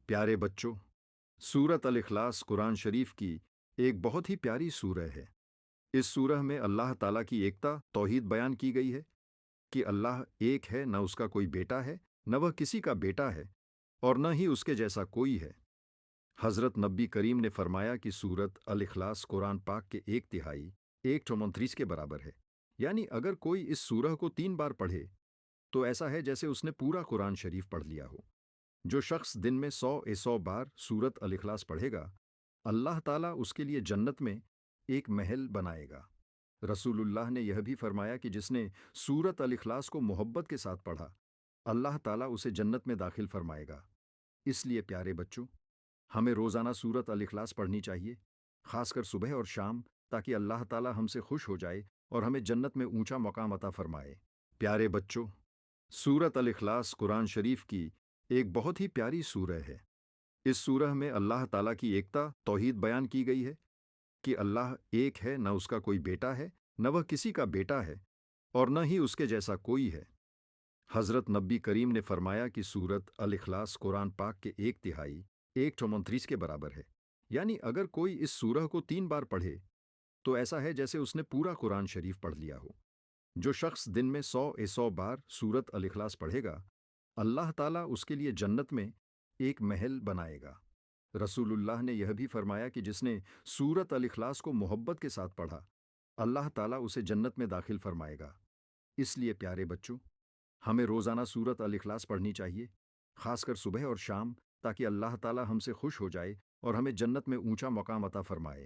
پیارے بچوں، سورت الاخلاص قرآن شریف کی ایک بہت ہی پیاری سورہ ہے۔ اس سورہ میں اللہ تعالیٰ کی ایکتا توحید بیان کی گئی ہے کہ اللہ ایک ہے، نہ اس کا کوئی بیٹا ہے، نہ وہ کسی کا بیٹا ہے، اور نہ ہی اس کے جیسا کوئی ہے۔ حضرت نبی کریم نے فرمایا کہ سورت الاخلاص قرآن پاک کے ایک تہائی 129 کے برابر ہے، یعنی اگر کوئی اس سورہ کو 3 بار پڑھے تو ایسا ہے جیسے اس نے پورا قرآن شریف پڑھ لیا ہو۔ جو شخص دن میں 100 سورت الاخلاص پڑھے گا، اللہ تعالیٰ اس کے لیے جنت میں ایک محل بنائے گا۔ رسول اللہ نے یہ بھی فرمایا کہ جس نے سورت الاخلاص کو محبت کے ساتھ پڑھا، اللہ تعالیٰ اسے جنت میں داخل فرمائے گا۔ اس لیے پیارے بچوں، ہمیں روزانہ سورت الاخلاص پڑھنی چاہیے، خاص کر صبح اور شام، تاکہ اللہ تعالیٰ ہم سے خوش ہو جائے اور ہمیں جنت میں اونچا مقام عطا فرمائے۔ پیارے بچوں، سورت الاخلاص قرآن شریف کی ایک بہت ہی پیاری سورہ ہے۔ اس سورہ میں اللہ تعالیٰ کی ایکتا توحید بیان کی گئی ہے کہ اللہ ایک ہے، نہ اس کا کوئی بیٹا ہے، نہ وہ کسی کا بیٹا ہے، اور نہ ہی اس کے جیسا کوئی ہے۔ حضرت نبی کریم نے فرمایا کہ سورت الاخلاص قرآن پاک کے ایک تہائی 129 کے برابر ہے، یعنی اگر کوئی اس سورہ کو 3 بار پڑھے تو ایسا ہے جیسے اس نے پورا قرآن شریف پڑھ لیا ہو۔ جو شخص دن میں 100 سورت الاخلاص پڑھے گا، اللہ تعالیٰ اس کے لیے جنت میں ایک محل بنائے گا۔ رسول اللہ نے یہ بھی فرمایا کہ جس نے سورت الاخلاص کو محبت کے ساتھ پڑھا، اللہ تعالیٰ اسے جنت میں داخل فرمائے گا۔ اس لیے پیارے بچوں، ہمیں روزانہ سورت الاخلاص پڑھنی چاہیے، خاص کر صبح اور شام، تاکہ اللہ تعالیٰ ہم سے خوش ہو جائے اور ہمیں جنت میں اونچا مقام عطا فرمائے۔